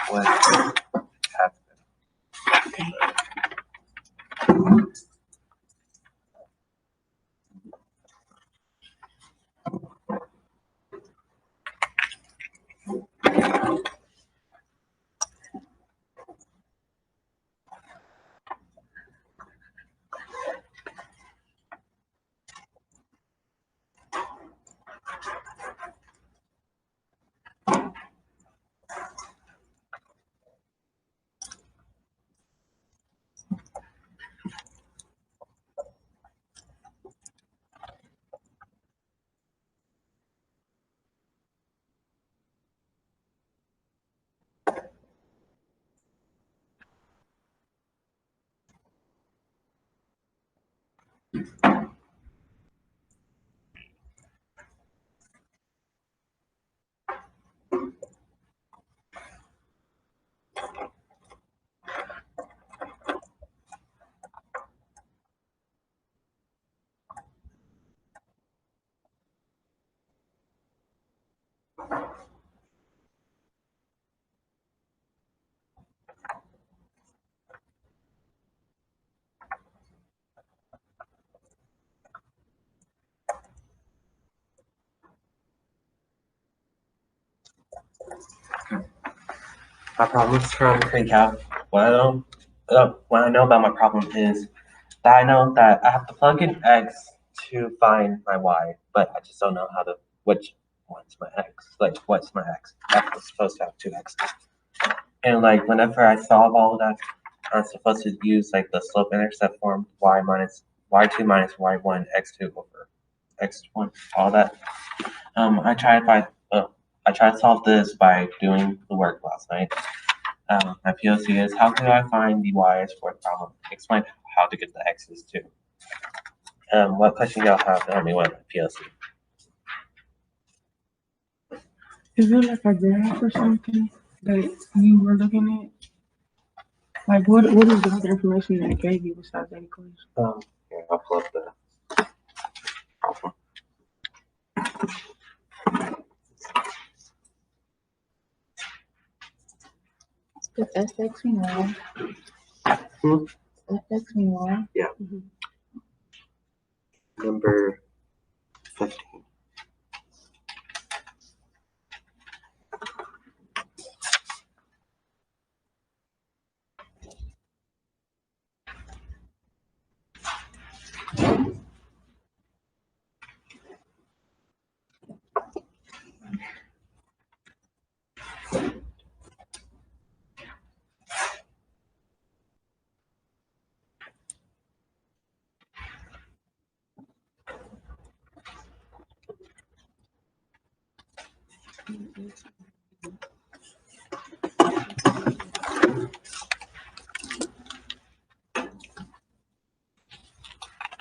what happened. Okay. My problem is trying to think out what I know about my problem is that I know that I have to plug in X to find my Y, but I just don't know which one's my X. Like, what's my X? X is supposed to have two X's. And like, whenever I solve all of that, I'm supposed to use like the slope intercept form, Y2 minus Y1, X2 over X1, all that. I tried to solve this by doing the work last night. My POC is, how do I find the Y's for the problem? Explain how to get the X's too. What question y'all have to help me with POC? Is there like a graph or something that you were looking at? Like, what is the other information that I gave you besides that equation? Here, I'll pull up the problem. It's fx we know. Fx we know. Yeah. Number 15.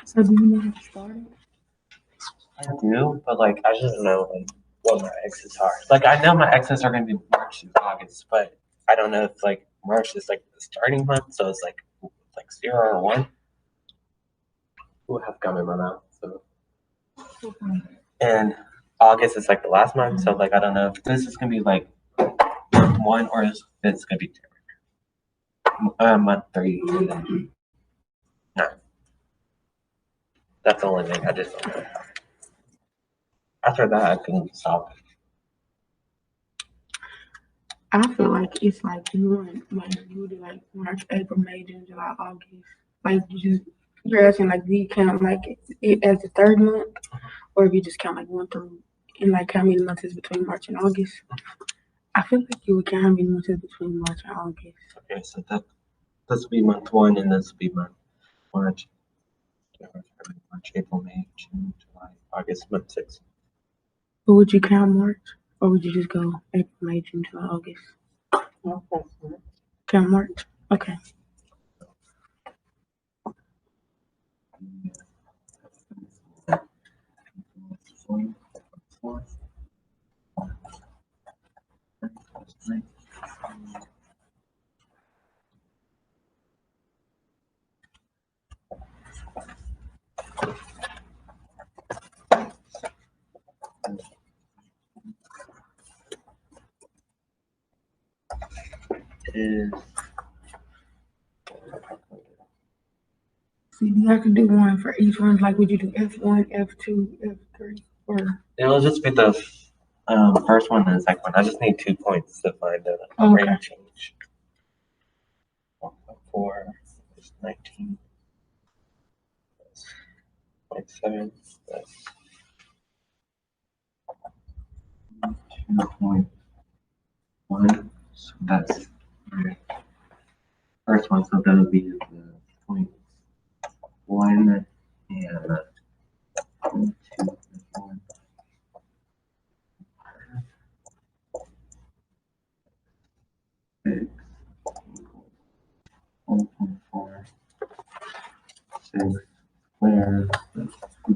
So do you know how to start it? I do, but like I just don't know like what my X's are. Like I know my X's are gonna be March and August, but I don't know if like March is like the starting month, so it's like 0 or 1. Ooh, I have gum in my mouth. So and August is like the last month, so like I don't know if this is gonna be like month 1 or if it's gonna be month 3. No. That's the only thing I just don't know. After that I can solve it. I feel like it's like you do like March, April, May, June, July, August. Like you're asking like do you count like it as the third month, or if you just count like 1 through and like how many months is between March and August? I feel like you would count how many months is between March and August. Okay, so this will be month 1 and this will be month March, April, May, June, July, August, month 6. But would you count March, or would you just go April, May, June, July, August? Okay. Count March. Okay. is. So you have to do one for each one. Like, would you do F1, F2, F3, or? It'll just be the first one and the second one. I just need 2 points to find the rate Okay. of change. 1.4 is 19. 0.7 plus 2.1. So that's right. First one, so that'll be the 0.1 and 0.2. 1.4 6 squared.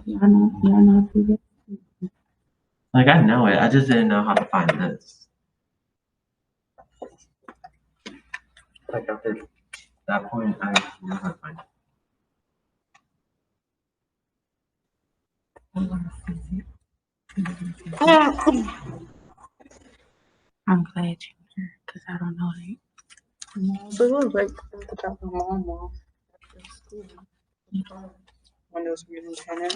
Yeah, I know. Like I know it, I just didn't know how to find this. Like after that point, I know how to find it. I'm glad you're here because I don't know it. So it was like the job my mom off after school. When it was really kind of,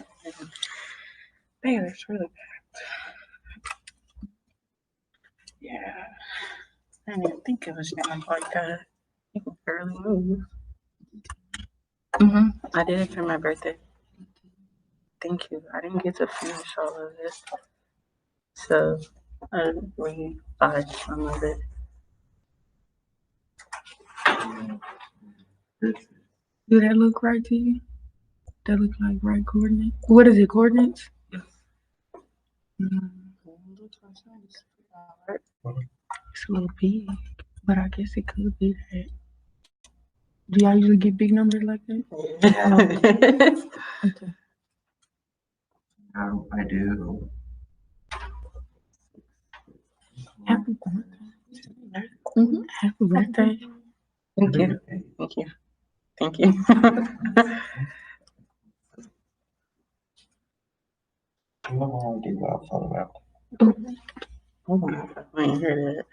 man, it's really packed. Yeah, I didn't even think it was down like that. You can barely move. I did it for my birthday. Thank you. I didn't get to finish all of it, so I really thought some of it. Do that look right to you? That look like right coordinates? What is it, coordinates? Yes. It's a little big, but I guess it could be that. Do y'all usually get big numbers like that? Okay. Now I do. Happy birthday. Happy birthday. Thank you. Thank you. Thank you. I'm not gonna do well for that. Oh my God, I ain't heard that.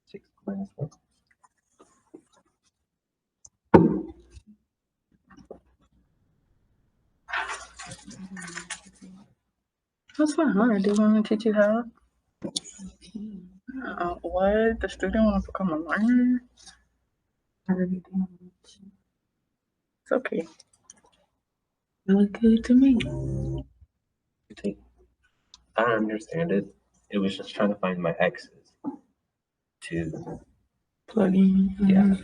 Six minus one. That's not hard. Do you want me to teach you how? What? The student want to become a learner? I really do. It's okay. It look good to me. I don't understand it. It was just trying to find my X's to Plug in. Yeah.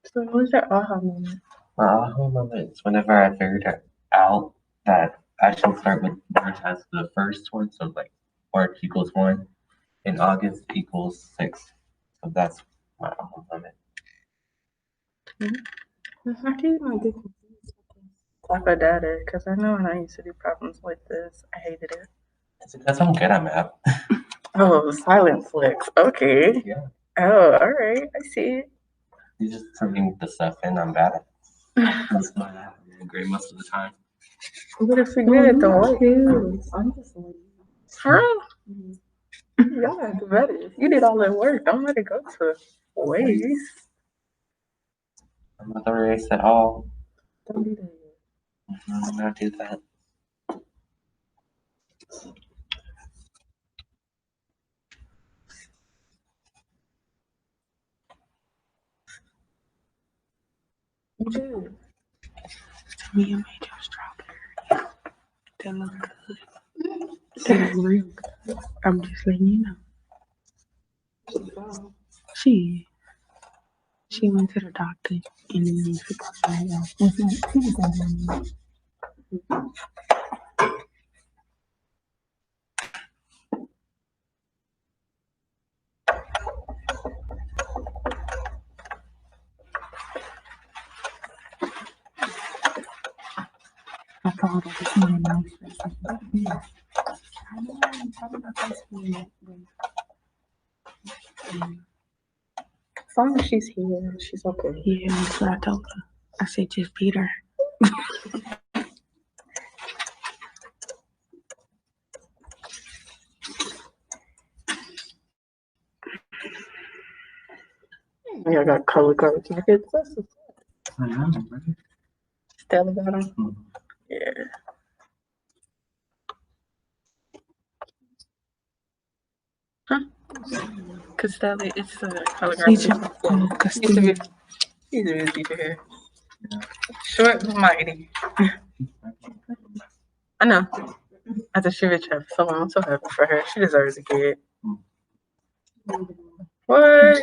So what was your aha moment? my aha moment is whenever I figured out that I should start with March as the first one, so like March equals 1 and August equals 6. So that's my aha moment. How do you not get confused with this type of data? Because I know when I used to do problems like this, I hated it. It's because I'm good at math. Oh, silent flex. Okay. Yeah. Oh, all right. I see it. You just turning the stuff in, I'm bad at it. That's why I have a grade most of the time. But if you're good at the work, I'm just like, huh? Y'all gotta do better. You did all that work. Don't let it go to waste. I'm not the race at all. Don't do that. I'm not do that. You did. Me and made your strawberry. That look good. That look real good. I'm just letting you know. She went to the doctor and then she got something else. She was on I thought it was really nice. Yeah. I know I'm talking about this one, As long as she's here, she's okay. yeah, that's what I told her. I said just beat her. Yeah, I got color guard jackets. That's what's up. I know, right? Stella got them. Mhm. Yeah. Huh? Costelli, it's a color guard. Teacher. Used to be a teacher here. Yeah. Short but mighty. I know. After she rich her for so long, I'm so happy for her. She deserves a kid. What?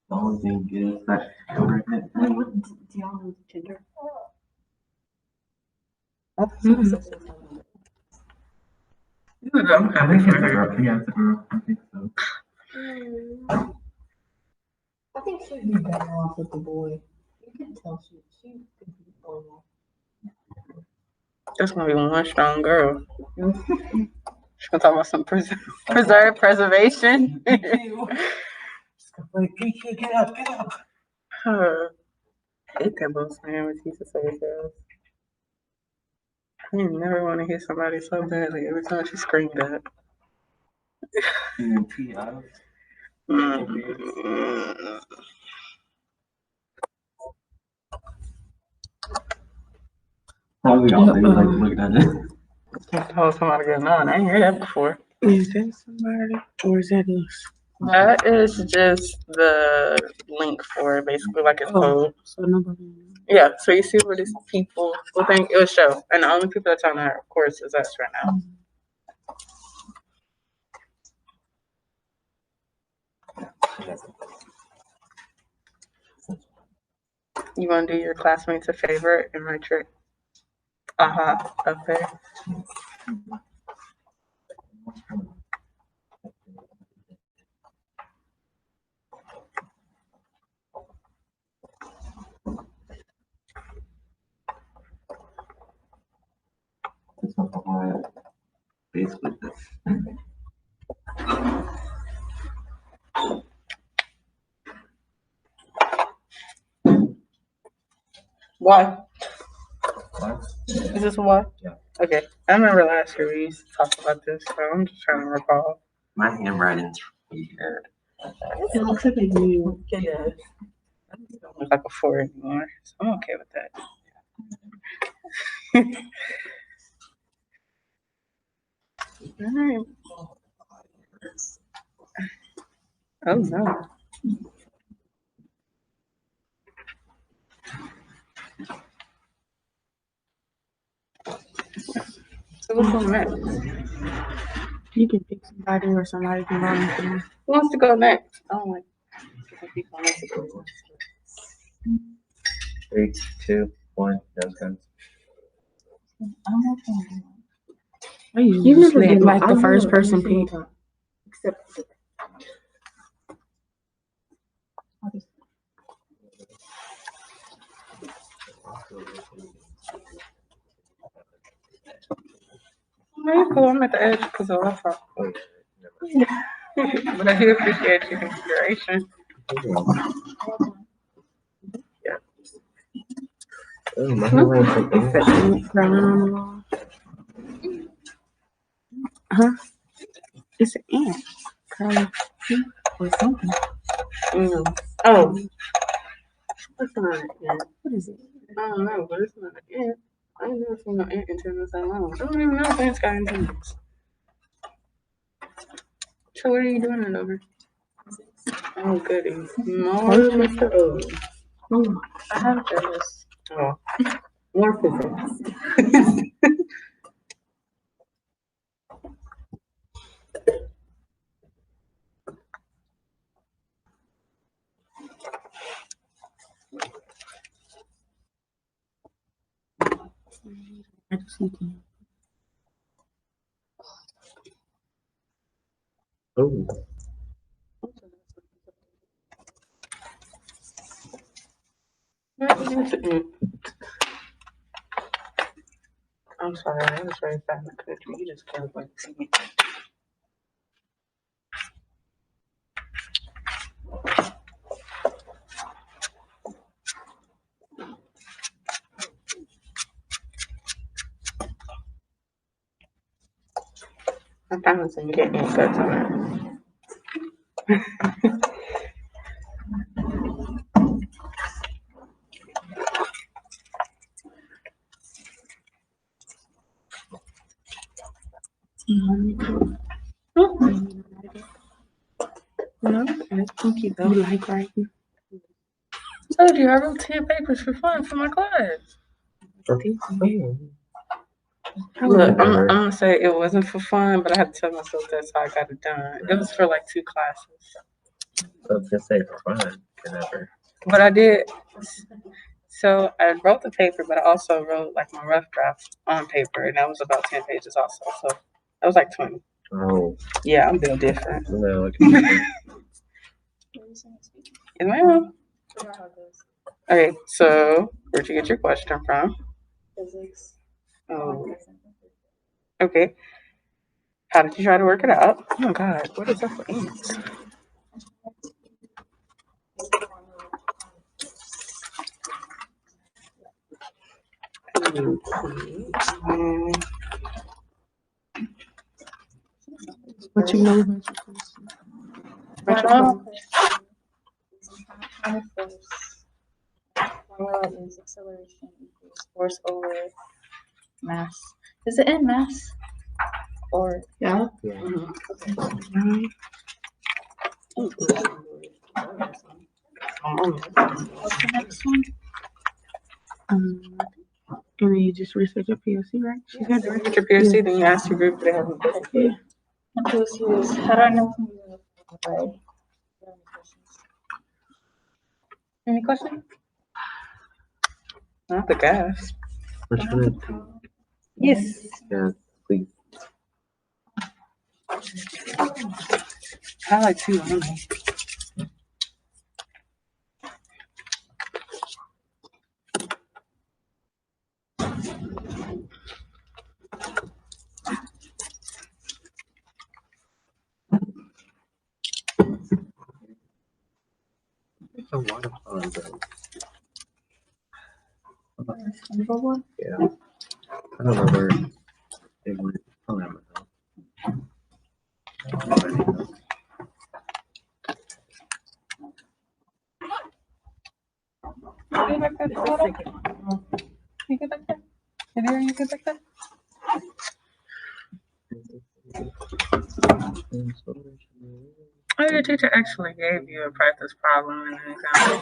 The only thing is that I'm pregnant. What do y'all know the gender? I'm I happy think for it's a her. girl. Yeah, it's a girl. I think so. I think she'd be better off with the boy. You can tell she could be going off. That's gonna be one strong girl. She's gonna talk about some preservation. Like, Kiki, get up, get up. I hate that little man with teeth to say herself. I never want to hear somebody so badly every time she screamed that. And then pee out. Probably all things like looking at it. I told somebody good on. I ain't heard that before. Is that somebody or is that us? That is just the link for it, basically, like it's code. So nobody. Yeah, so you see where these people will think it'll show. And the only people that's on there, of course, is us right now. You want to do your classmates a favor and write your aha up there? It's not why basically this. Why? What? Is this why? Yeah. Okay. I remember last year we used to talk about this, so I'm just trying to recall. My handwriting's weird. It looks like a U. It does. I don't look like a 4 anymore, so I'm okay with that. Alright. Oh no. So what's on next? You can pick somebody or somebody can volunteer. Who wants to go next? I don't like people on this. 3, 2, 1, nose guns. I don't know if I know. I usually You just never let do. like I the do first it person every single pick. time. Except for I'll just- No, you're cool. I'm at the edge because of Wi-Fi. But I do appreciate your consideration. Oh, my handwriting's like English. Drawing on the wall. Huh? It's an ant. Curling. or something. Oh. That's not an ant. What is it? I don't know, but it's not an ant. I ain't never seen no ant antennas that long. I don't even know if ants got antennas. So what are you doing it over? Oh, goody. More Mr. O. Oh, I have this. Oh. more physics. I just need to- Oh. I'm sorry, I was raised back in the country. You just can't wait to see me. I promise you can't get that time. No, I think you You though. like writing? I told you I wrote 10 papers for fun for my class. Look, I'm gonna say it wasn't for fun, but I had to tell myself that's how I got it done. It was for like 2 classes. I was gonna say for fun, whatever. But I did. So I wrote the paper, but I also wrote like my rough draft on paper, and that was about 10 pages also. So that was like 20. Oh, Yeah, I'm built different. no, okay. Yes, ma'am. Okay, so where'd you get your question from? Physics. Oh, okay. How did you try to work it out? Oh my God, what is up with ants? What you know about your question? About your question? Formula is acceleration equals force over mass. Is it in mass? Or Yeah. Mhm. what's the next one? And then you just research your PLC, right? She said You that. get your POC, then you ask your group if they have a question. Yeah. And PLC is how do I know from the right? Any questions? Not the gas. Which one? Yes. Yeah, please. I like 2 only. It's a lot of fun, but yeah. I don't know where they went. Oh, I don't know. You get back there, Florida? You get back there? Did you get back there? Oh, your teacher actually gave you a practice problem and an example.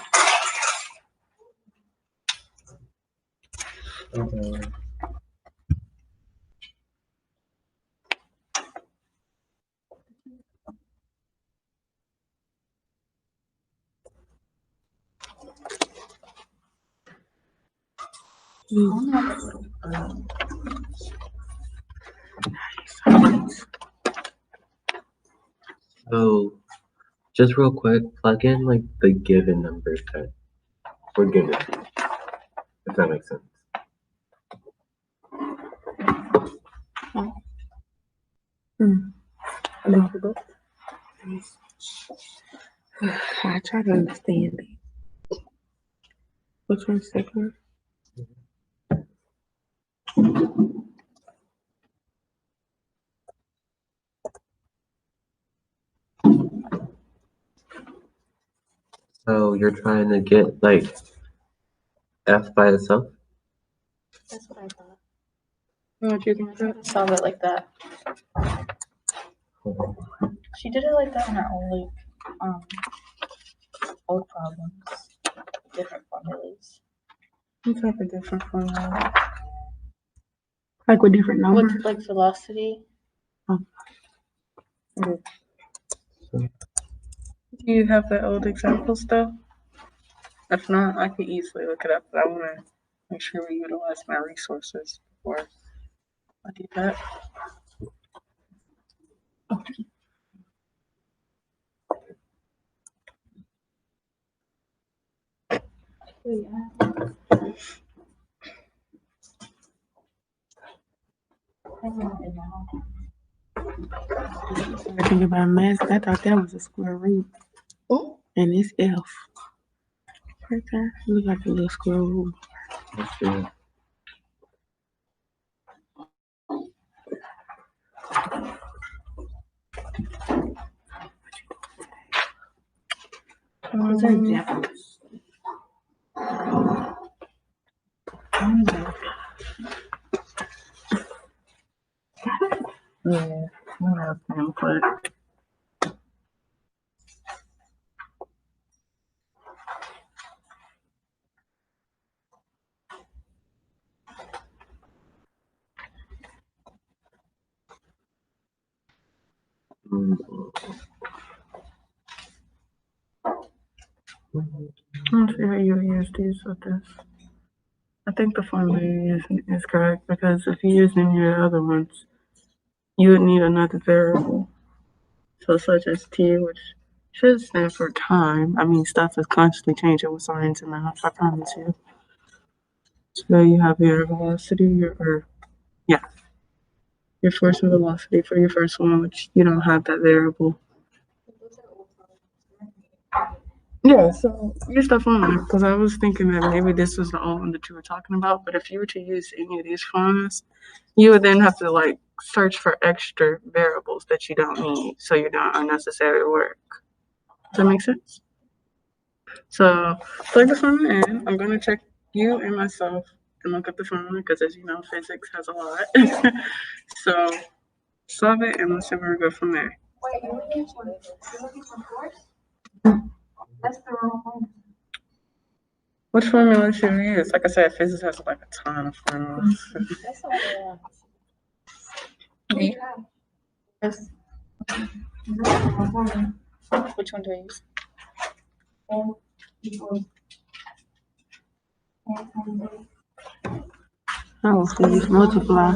So, just real quick, plug in like the given numbers that were given, if that makes sense. I try to understand it. Which one's second? So you're trying to get like F by itself? That's what I thought. What you I tried to solve it like that. She did it like that in her own old problems. Different formulas. What type of different formula? Like with different numbers? With like velocity. Do you have the old examples though? If not, I could easily look it up, but I want to make sure we utilize my resources before I do that. I think about math, I thought that was a square root. Oh. And it's F. Right there. Look like a little square root. Let's see. What's an example? Yeah, what else can put? Let's see how you use these with this. I think the formula you're using is correct because if you use any of the other ones, you would need another variable. So such as t, which should stand for time. I mean, stuff is constantly changing with science and math, I promise you. So you have your velocity, your force and velocity for your first one, which you don't have that variable. Yeah, so use that formula because I was thinking that maybe this was the only one that you were talking about. But if you were to use any of these formulas, you would then have to like search for extra variables that you don't need, so you're doing unnecessary work. Does that make sense? So plug the formula in. I'm gonna check you and myself and look up the formula because, as you know, physics has a lot. So solve it and let's see where we go from there. Wait, you're looking for force? That's the wrong one. Which formula should we use? Like I said, physics has like a ton of formulas. That's not the Me? Yes. That's one. Which one do I use? M equals M times A. Oh, so just multiply.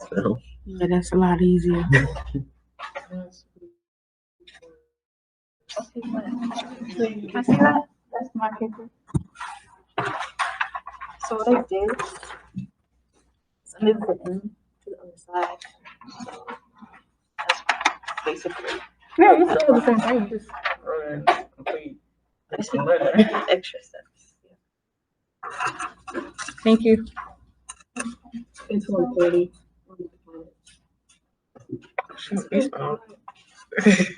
So, Yeah, that's a lot easier. Okay, fine. Can I see that? That's my paper. So what I did is I moved the M to the other side. That's basically. Yeah, you still have the same thing. You just complete. I just did extra steps. Thank you. It's 130.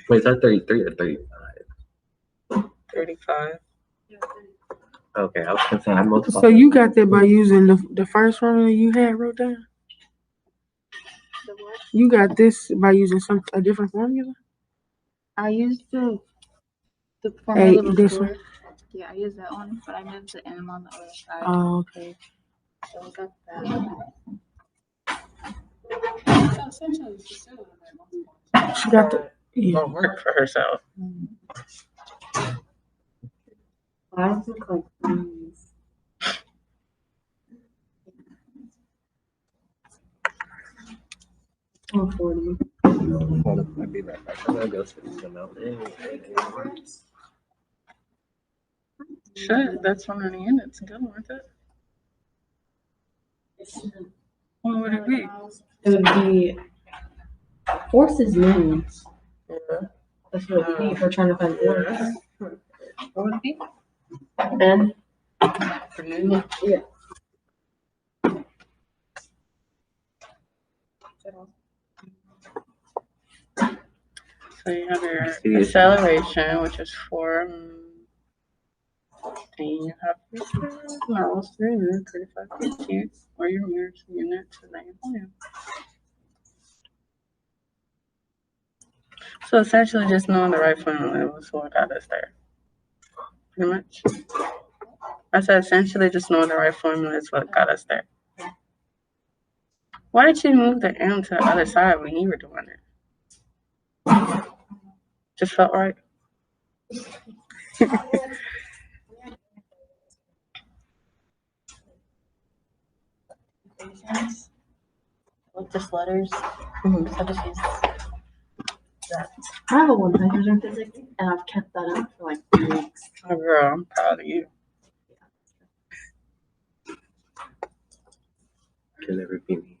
wait, is that 33 or 35? 35. Okay, I was gonna say I multiplied. So you got that by using the first formula you had wrote down? The what? You got this by using a different formula? I used the formula This before. one? Yeah, I used that one, but I moved the M on the other side. Oh, okay. So we got that. She got the Don't work for herself. Why look like these? 140. I'll be right back. I'm gonna go spit some out. Shit, that's 100 units. Good, weren't it? What would it be? It would be force is newtons. Yeah. That's what it would be if we're trying to find force. What would it be? N. For Newton? Yeah. So you have your acceleration, which is 4. And you have your 35 feet, or your meters units, and then your volume. So essentially, just knowing the right formula was what got us there. Pretty much. I said essentially, just knowing the right formula is what got us there. Why did you move the M to the other side when you were doing it? Just felt right. Like just letters. Mhm. So I just use that. I have a 100 in physics, and I've kept that up for like 3 weeks. Oh, girl, I'm proud of you. Can never be me.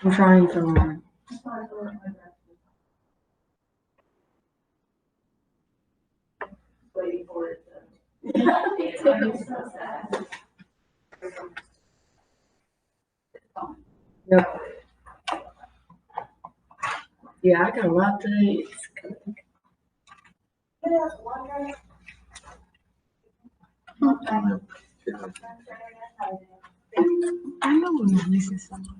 I'm trying to learn. Waiting for it. Yep. Yeah, I got a lot today. It's good. I know when I'm missing something.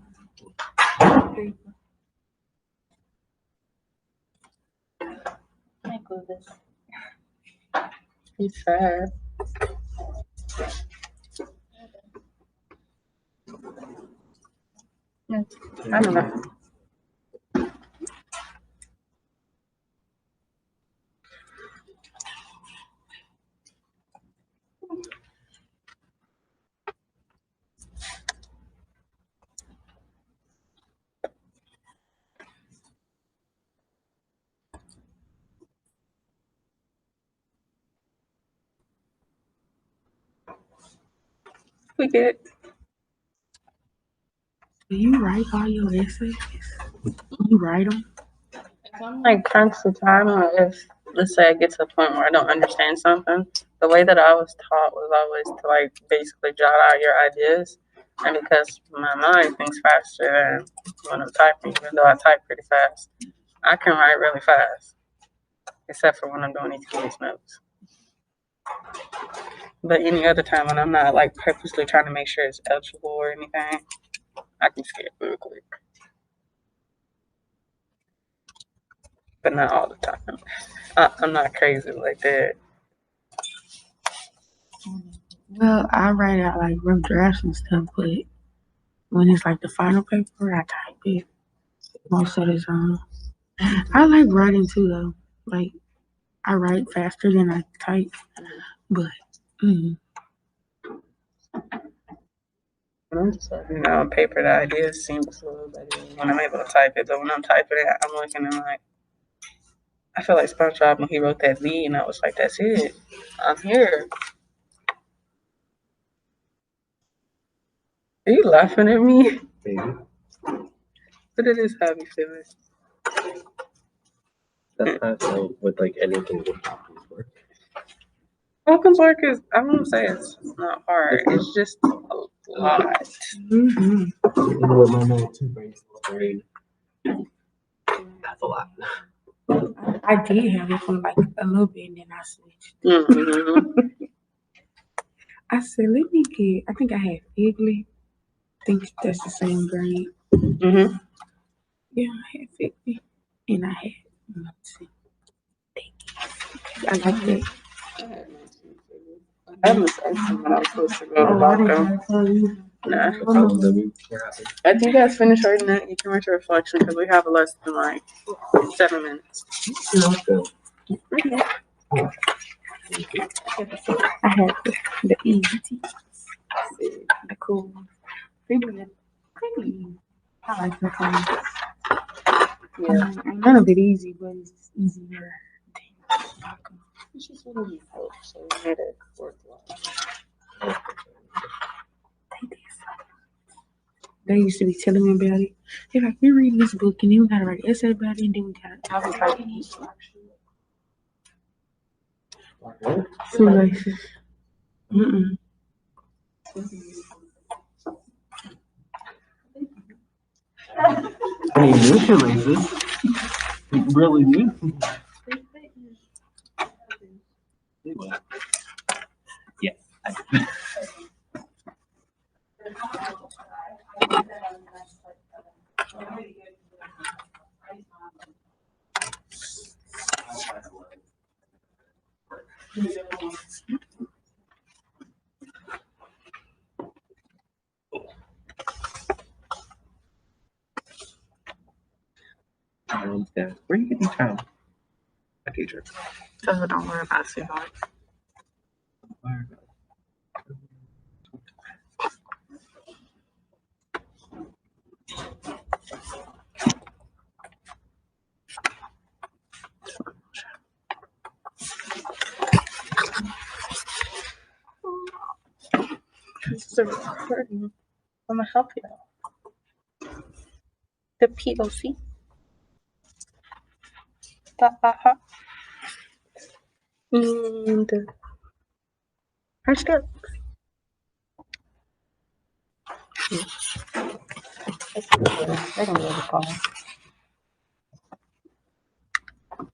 I glue this. He's sad. I don't know. We get Do you write all your essays? You write them? if I'm like crunched for time, or if let's say I get to a point where I don't understand something, the way that I was taught was always to like basically jot out your ideas. And because my mind thinks faster than when I'm typing, even though I type pretty fast, I can write really fast, except for when I'm doing these case notes. But any other time when I'm not like purposely trying to make sure it's eligible or anything, I can skip real quick. But not all the time. I'm not crazy like that. Well, I write out like rough drafts and stuff, but when it's like the final paper, I type it most of the time. I like writing too, though. Like, I write faster than I type, but When I'm just like, on paper, the ideas seem a little better when I'm able to type it. But when I'm typing it, I'm looking and like, I feel like SpongeBob when he wrote that V, and I was like, that's it. I'm here. Are you laughing at me? Maybe. But it is how you feeling. That's not so with like anything with Hopkins work. Hopkins work is, I won't say it's not hard. It's just a lot. mm-hmm. Even with my math two grade, that's a lot. I did have it for like a little bit, and then I switched. Mm-hmm. I said, let me get. I think I had Figley. I think that's the same grade. Mm-hmm. Yeah, I had Figley, and I had. Let's see. I like that. I missed something when I was supposed to go to Oh, I didn't Balcom. have to either. Nah. What happened? After you guys finish writing that, you can write your reflection because we have less than like 7 minutes. I had the easy teachers, the cool ones. Pretty easy. I like the cool. Yeah. None of it easy, but it's easier. It's just what you hope, so we made it worthwhile. They used to be telling me about it. They're like, we're reading this book and then we gotta write an essay about it and then we gotta. I was like, shoelaces. Mm-mm. I mean, new shoelaces. Really new. Yeah. Yeah. Where you get these from? A teacher. So don't worry about sweetheart. This is a recording. I'm gonna help you out. The POC. And her skirt. They don't really call.